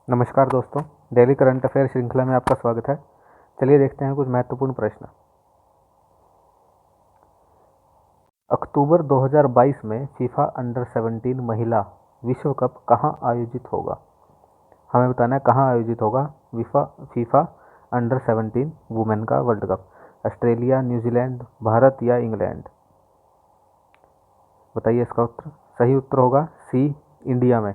नमस्कार दोस्तों, daily current affair श्रृंखला में आपका स्वागत है। चलिए देखते हैं कुछ महत्वपूर्ण प्रश्न। अक्टूबर 2022 में फीफा अंडर 17 महिला विश्व कप कहां आयोजित होगा? हमें बताना है कहां आयोजित होगा फीफा अंडर 17 वुमेन का world cup. Australia, New Zealand, Bharat या इंग्लैंड? बताइए इसका उत्तर। सही उत्तर होगा सी, इंडिया में।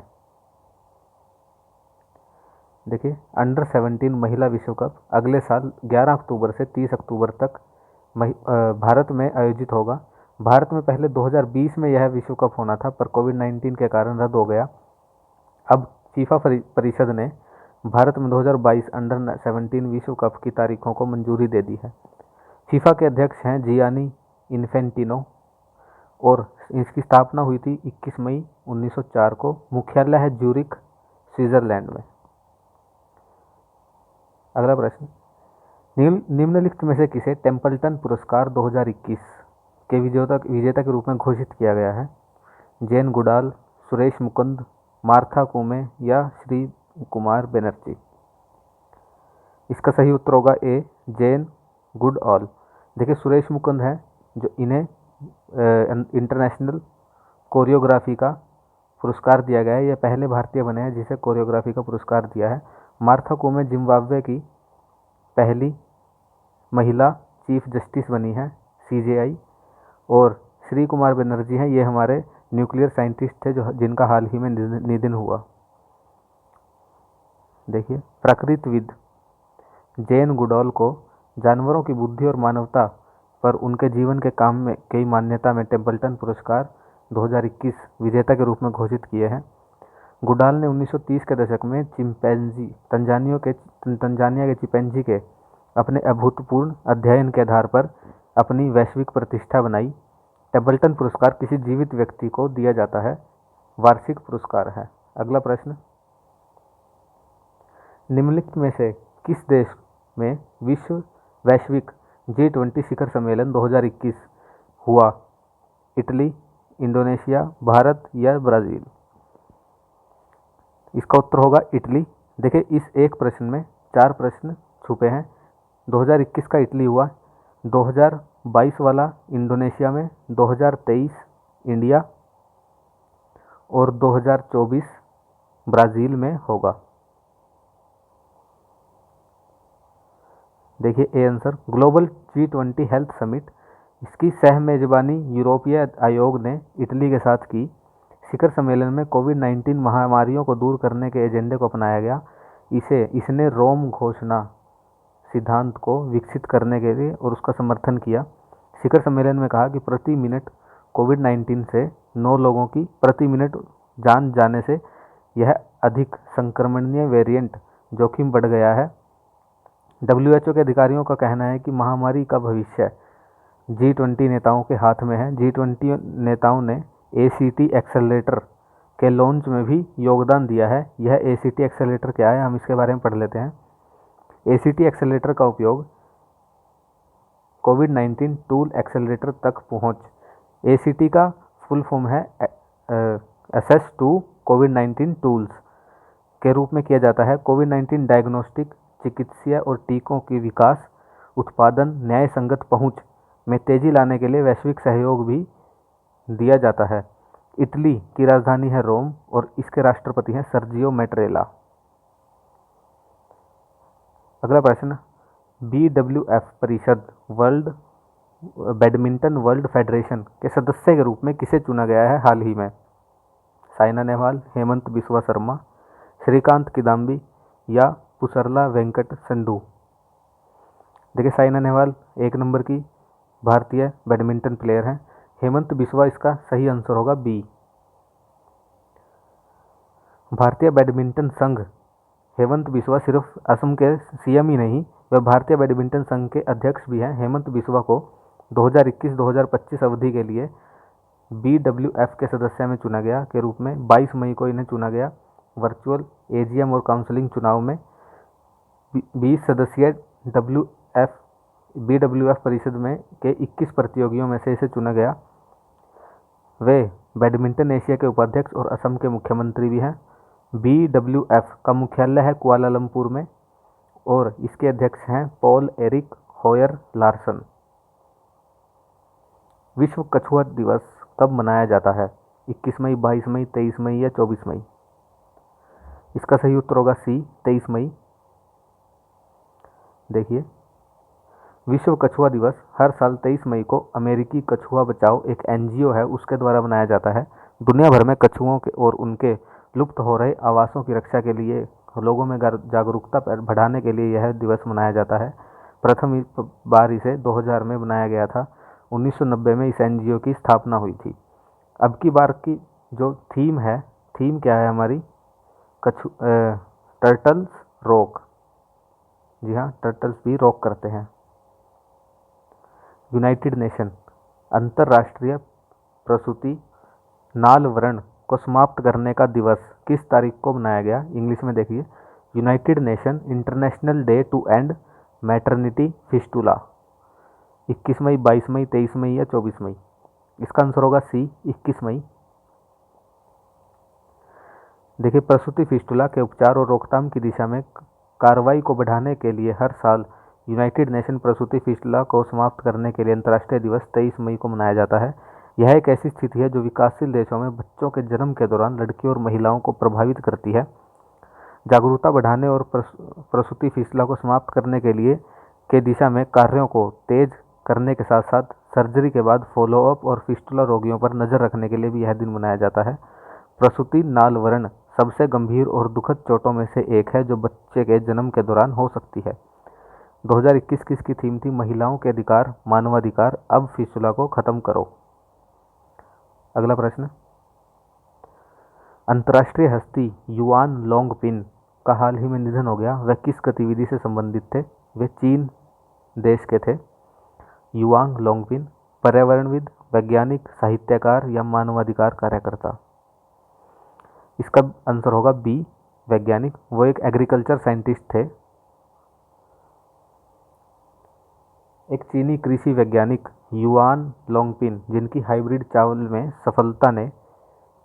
देखिए, अंडर 17 महिला विश्व कप अगले साल 11 अक्टूबर से 30 अक्टूबर तक भारत में आयोजित होगा। भारत में पहले 2020 में यह विश्व कप होना था, पर कोविड-19 के कारण रद्द हो गया। अब फीफा परिषद ने भारत में 2022 अंडर 17 विश्व कप की तारीखों को मंजूरी दे दी है। फीफा के अध्यक्ष हैं जियानी इन्फेंटिनो और इसकी स्थापना हुई थी 21 मई 1904 को। मुख्यालय है ज्यूरिख, स्विट्जरलैंड में। अगला प्रश्न, निम्नलिखित में से किसे टेम्पल्टन पुरस्कार 2021 के विजेता के रूप में घोषित किया गया है? जैन गुडाल, सुरेश मुकुंद, मार्था कुमे या श्री कुमार बनर्जी? इसका सही उत्तर होगा ए, जैन गुडऑल। देखिए, सुरेश मुकुंद है जो इन्हें इंटरनेशनल कोरियोग्राफी का पुरस्कार दिया गया है। यह पहले भारतीय बने हैं जिसे कोरियोग्राफी का पुरस्कार दिया है। मार्था कुमे जिम्बाब्वे की पहली महिला चीफ जस्टिस बनी है सीजेआई। और श्री कुमार बनर्जी हैं, ये हमारे न्यूक्लियर साइंटिस्ट थे जिनका हाल ही में निधन हुआ। देखिए, प्रकृतिविद जैन गुडॉल को जानवरों की बुद्धि और मानवता पर उनके जीवन के काम में कई मान्यता में टेम्पल्टन पुरस्कार 2021 विजेता के रूप में घोषित किए हैं। गुडाल ने 1930 के दशक में चिंपैंजी तंजानिया के चिंपैंजी के अपने अभूतपूर्व अध्ययन के आधार पर अपनी वैश्विक प्रतिष्ठा बनाई। टेम्पल्टन पुरस्कार किसी जीवित व्यक्ति को दिया जाता है, वार्षिक पुरस्कार है। अगला प्रश्न, निम्नलिखित में से किस देश में वैश्विक G20 शिखर सम्मेलन 2021 हुआ? इटली, इंडोनेशिया, भारत या ब्राज़ील? इसका उत्तर होगा इटली। देखिए, इस एक प्रश्न में 4 प्रश्न छुपे हैं। 2021 का इटली हुआ, 2022 वाला इंडोनेशिया में, 2023 इंडिया और 2024 ब्राज़ील में होगा। देखिए A answer, global G20 health summit, इसकी सह मेजबानी यूरोपीय आयोग ने इटली के साथ की। शिखर सम्मेलन में कोविड-19 महामारियों को दूर करने के एजेंडे को अपनाया गया। इसने रोम घोषणा सिद्धांत को विकसित करने के लिए और उसका समर्थन किया। शिखर सम्मेलन में कहा कि प्रति मिनट कोविड-19 से 9 लोगों की प्रति मिनट जान जाने से यह अधिक संक्रमणीय वेरिएंट जोखिम बढ़ गया है। WHO के अधिकारियों का कहना है कि महामारी का भविष्य G20 नेताओं के हाथ में है। G20 नेताओं ने ACT एक्सेलरेटर के लॉन्च में भी योगदान दिया है। यह ACT एक्सेलरेटर क्या है, हम इसके बारे में पढ़ लेते हैं। ACT एक्सेलरेटर का उपयोग कोविड-19 टूल एक्सेलरेटर तक पहुंच, ACT का फुल फॉर्म है एक्सेस टू कोविड-19 टूल्स, के रूप में किया जाता है। कोविड-19 डायग्नोस्टिक, चिकित्सा और टीकों की विकास, उत्पादन, न्याय संगत पहुंच में तेजी लाने के लिए वैश्विक सहयोग भी दिया जाता है। इटली की राजधानी है रोम और इसके राष्ट्रपति हैं सर्जियो मैट्रेला। अगला प्रश्न, BWF परिषद बैडमिंटन वर्ल्ड फेडरेशन के सदस्य के रूप में किसे चुना गया है हाल ही में? साइना नेहवाल, हेमंत बिस्वा शर्मा, श्रीकांत किदाम्बी या पुसरला वेंकट संधू? देखिए, साइना नेहवाल 1 नंबर की भारतीय बैडमिंटन प्लेयर हैं। हेमंत बिस्वा इसका सही आंसर होगा बी। भारतीय बैडमिंटन संघ हेमंत बिस्वा सिर्फ असम के सीएम ही नहीं, वह भारतीय बैडमिंटन संघ के अध्यक्ष भी हैं। हेमंत बिस्वा को 2021-2025 अवधि के लिए BWF के सदस्य में चुना गया के रूप में 22 मई को इन्हें चुना गया। वर्चुअल AGM और काउंसलिंग चुनाव में 20 सदस्यीय BWF परिषद में के 21 प्रतियोगियों में से इसे चुना गया। वे बैडमिंटन एशिया के उपाध्यक्ष और असम के मुख्यमंत्री भी हैं। BWF का मुख्यालय है कुआलालंपुर में और इसके अध्यक्ष हैं पॉल एरिक होयर लार्सन। विश्व कछुआ दिवस कब मनाया जाता है? 21 मई, 22 मई, 23 मई या 24 मई? इसका सही उत्तर होगा सी, 23 मई। देखिए, विश्व कछुआ दिवस हर साल 23 मई को अमेरिकी कछुआ बचाओ एक NGO है उसके द्वारा मनाया जाता है। दुनिया भर में कछुओं के और उनके लुप्त हो रहे आवासों की रक्षा के लिए लोगों में जागरूकता बढ़ाने के लिए यह दिवस मनाया जाता है। प्रथम बार इसे 2000 में बनाया गया था। 1990 में इस NGO की स्थापना हुई थी। अब की बार की जो थीम है, थीम क्या है हमारी? Turtles rock. जी हाँ, टर्टल्स भी रॉक करते हैं। यूनाइटेड नेशन अंतर्राष्ट्रीय प्रसूति नाल व्रण को समाप्त करने का दिवस किस तारीख को मनाया गया? इंग्लिश में देखिए, United Nation International Day to end maternity fistula. 21 मई, 22 मई, 23 मई या 24 मई? इसका आंसर होगा सी, 21 मई। देखिए, प्रसूति फिस्टुला के उपचार और रोकथाम की दिशा में कार्रवाई को बढ़ाने के लिए हर साल यूनाइटेड नेशन प्रसूति फिस्टुला को समाप्त करने के लिए अंतर्राष्ट्रीय दिवस 23 मई को मनाया जाता है। यह एक ऐसी स्थिति है जो विकासशील देशों में बच्चों के जन्म के दौरान लड़कियों और महिलाओं को प्रभावित करती है। जागरूकता बढ़ाने और प्रसूति फिस्टुला को समाप्त करने के लिए के दिशा में कार्यों को तेज करने के साथ साथ सर्जरी के बाद फॉलोअप और फिस्टुला रोगियों पर नजर रखने के लिए भी यह दिन मनाया जाता है। प्रसूति नाल व्रण सबसे गंभीर और दुखद चोटों में से एक है जो बच्चे के जन्म के दौरान हो सकती है। 2021 की इसकी थीम थी महिलाओं के अधिकार, मानवाधिकार, अब फिस्टुला को खत्म करो। अगला प्रश्न, अंतर्राष्ट्रीय हस्ती युआन लोंगपिन का हाल ही में निधन हो गया। वह किस गतिविधि से संबंधित थे? वे चीन देश के थे। युआन लोंगपिन पर्यावरणविद, वैज्ञानिक, साहित्यकार या मानवाधिकार कार्यकर्ता? इसका आंसर होगा बी, वैज्ञानिक। वो एक एग्रीकल्चर साइंटिस्ट थे। एक चीनी कृषि वैज्ञानिक युआन लोंगपिन, जिनकी हाइब्रिड चावल में सफलता ने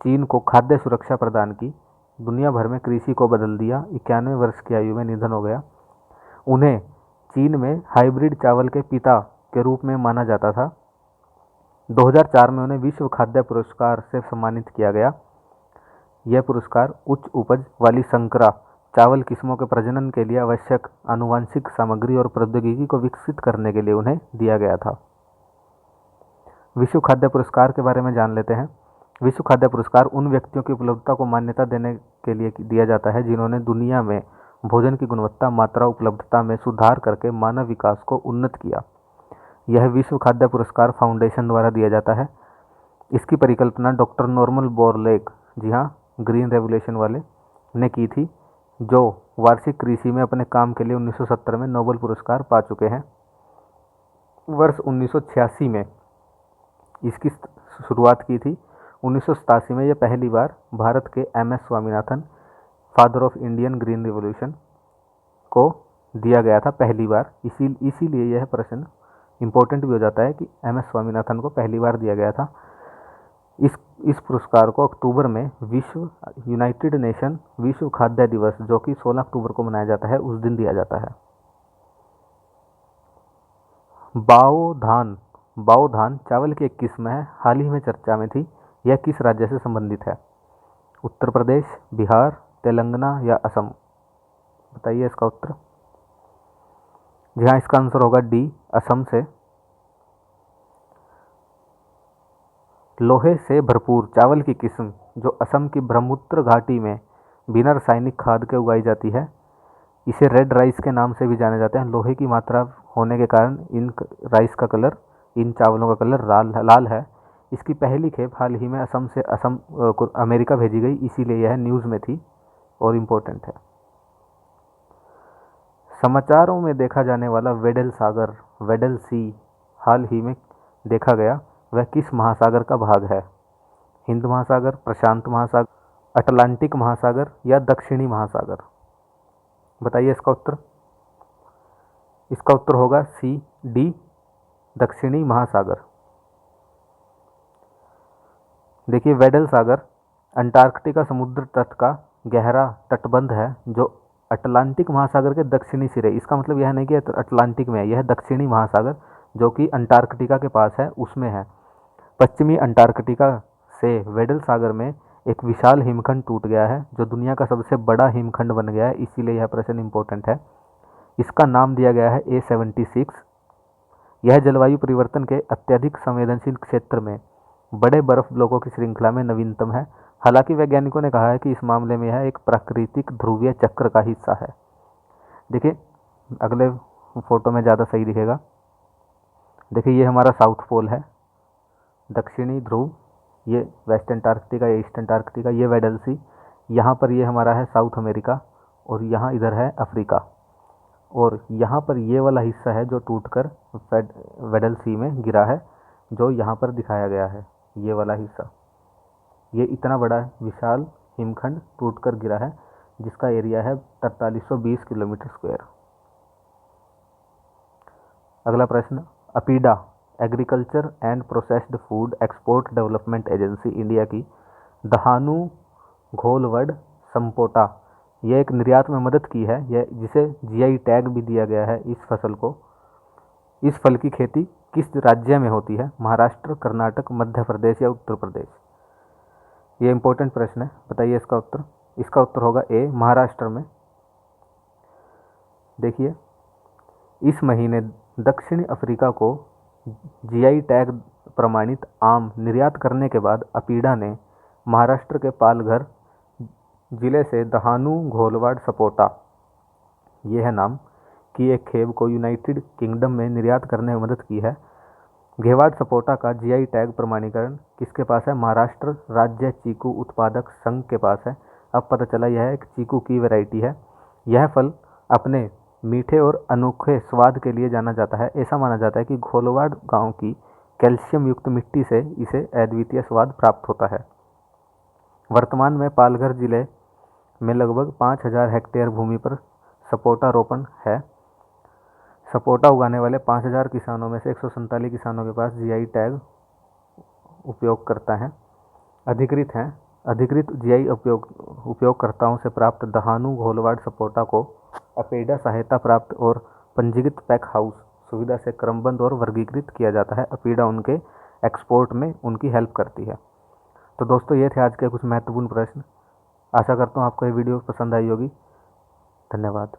चीन को खाद्य सुरक्षा प्रदान की, दुनिया भर में कृषि को बदल दिया, 91 वर्ष की आयु में निधन हो गया। उन्हें चीन में हाइब्रिड चावल के पिता के रूप में माना जाता था। 2004 में उन्हें विश्व खाद्य पुरस्कार से सम्मानित किया गया। यह पुरस्कार उच्च उपज वाली संकरा चावल किस्मों के प्रजनन के लिए आवश्यक आनुवंशिक सामग्री और प्रौद्योगिकी को विकसित करने के लिए उन्हें दिया गया था। विश्व खाद्य पुरस्कार के बारे में जान लेते हैं। विश्व खाद्य पुरस्कार उन व्यक्तियों की उपलब्धता को मान्यता देने के लिए दिया जाता है जिन्होंने दुनिया में भोजन की गुणवत्ता, मात्रा, उपलब्धता में सुधार करके मानव विकास को उन्नत किया। यह विश्व खाद्य पुरस्कार फाउंडेशन द्वारा दिया जाता है। इसकी परिकल्पना डॉक्टर नॉर्मन बोरलैग, जी हाँ, ग्रीन रेवोल्यूशन वाले, ने की थी, जो वार्षिक कृषि में अपने काम के लिए 1970 में नोबेल पुरस्कार पा चुके हैं। वर्ष 1986 में इसकी शुरुआत की थी। 1987 में यह पहली बार भारत के MS Swaminathan, father of Indian green revolution, को दिया गया था पहली बार। इसीलिए यह प्रश्न इम्पोर्टेंट भी हो जाता है कि MS स्वामीनाथन को पहली बार दिया गया था। इस पुरस्कार को अक्टूबर में यूनाइटेड नेशन विश्व खाद्य दिवस, जो कि 16 अक्टूबर को मनाया जाता है, उस दिन दिया जाता है। बाओ धान चावल की एक किस्म है, हाल ही में चर्चा में थी। यह किस राज्य से संबंधित है? उत्तर प्रदेश, बिहार, तेलंगाना या असम? बताइए इसका उत्तर। जी हाँ, इसका आंसर होगा डी, असम से। लोहे से भरपूर चावल की किस्म जो असम की ब्रह्मपुत्र घाटी में बिना रासायनिक खाद के उगाई जाती है, इसे रेड राइस के नाम से भी जाने जाते हैं। लोहे की मात्रा होने के कारण इन चावलों का कलर लाल है। इसकी पहली खेप हाल ही में असम से अमेरिका भेजी गई, इसीलिए यह न्यूज़ में थी और इम्पोर्टेंट है। समाचारों में देखा जाने वाला वेडल सागर, वेडल सी, हाल ही में देखा गया, वह किस महासागर का भाग है? हिंद महासागर, प्रशांत महासागर, अटलांटिक महासागर या दक्षिणी महासागर? बताइए इसका उत्तर। इसका उत्तर होगा सी, डी, दक्षिणी महासागर। देखिए, वेडल सागर अंटार्कटिका समुद्र तट का गहरा तटबंध है जो अटलांटिक महासागर के दक्षिणी सिरे, इसका मतलब यह नहीं कि अटलांटिक में है, यह दक्षिणी महासागर जो कि अंटार्कटिका के पास है उसमें है। पश्चिमी अंटार्कटिका से वेडल सागर में एक विशाल हिमखंड टूट गया है जो दुनिया का सबसे बड़ा हिमखंड बन गया है, इसीलिए यह प्रश्न इंपॉर्टेंट है। इसका नाम दिया गया है A76। यह जलवायु परिवर्तन के अत्यधिक संवेदनशील क्षेत्र में बड़े बर्फ ब्लॉकों की श्रृंखला में नवीनतम है। हालांकि वैज्ञानिकों ने कहा है कि इस मामले में यह एक प्राकृतिक ध्रुवीय चक्र का हिस्सा है। देखिए अगले फोटो में ज़्यादा सही दिखेगा। देखिए ये हमारा साउथ पोल है, दक्षिणी ध्रुव, ये वेस्ट अंटार्कटिका या ईस्ट अंटार्कटिका, ये वेडल सी, यहाँ पर ये हमारा है साउथ अमेरिका और यहाँ इधर है अफ्रीका, और यहाँ पर ये वाला हिस्सा है जो टूटकर वेडल सी में गिरा है, जो यहाँ पर दिखाया गया है। ये वाला हिस्सा, ये इतना बड़ा विशाल हिमखंड टूटकर गिरा है जिसका एरिया है 4320 किलोमीटर स्क्वायर। अगला प्रश्न, APEDA agriculture and processed food export development agency India की दहानू घोलवड संपोटा, यह एक निर्यात में मदद की है, यह जिसे जीआई टैग भी दिया गया है। इस फसल को, इस फल की खेती किस राज्य में होती है? महाराष्ट्र, कर्नाटक, मध्य प्रदेश या उत्तर प्रदेश? ये इंपॉर्टेंट प्रश्न है, बताइए इसका उत्तर। इसका उत्तर होगा ए, महाराष्ट्र में। देखिए इस महीने दक्षिण अफ्रीका को जीआई टैग प्रमाणित आम निर्यात करने के बाद अपीडा ने महाराष्ट्र के पालघर जिले से दहानू घोलवाड सपोटा, यह है नाम, की एक खेब को यूनाइटेड किंगडम में निर्यात करने में मदद की है। घेवाड़ सपोटा का जीआई टैग प्रमाणीकरण किसके पास है? महाराष्ट्र राज्य चीकू उत्पादक संघ के पास है। अब पता चला यह एक चीकू की वैरायटी है। यह फल अपने मीठे और अनोखे स्वाद के लिए जाना जाता है। ऐसा माना जाता है कि घोलवाड़ गांव की कैल्शियम युक्त मिट्टी से इसे अद्वितीय स्वाद प्राप्त होता है। वर्तमान में पालघर जिले में लगभग 5000 हेक्टेयर भूमि पर सपोटा रोपण है। सपोटा उगाने वाले 5000 किसानों में से 147 किसानों के पास जीआई टैग उपयोगकर्ता हैं, अधिकृत हैं। अधिकृत जीआई उपयोगकर्ताओं से प्राप्त दहानू घोलवाड सपोटा को अपेडा सहायता प्राप्त और पंजीकृत पैक हाउस सुविधा से क्रमबद्ध और वर्गीकृत किया जाता है। अपेडा उनके एक्सपोर्ट में उनकी हेल्प करती है। तो दोस्तों ये थे आज के कुछ महत्वपूर्ण प्रश्न। आशा करता हूँ आपको ये वीडियो पसंद आई होगी। धन्यवाद।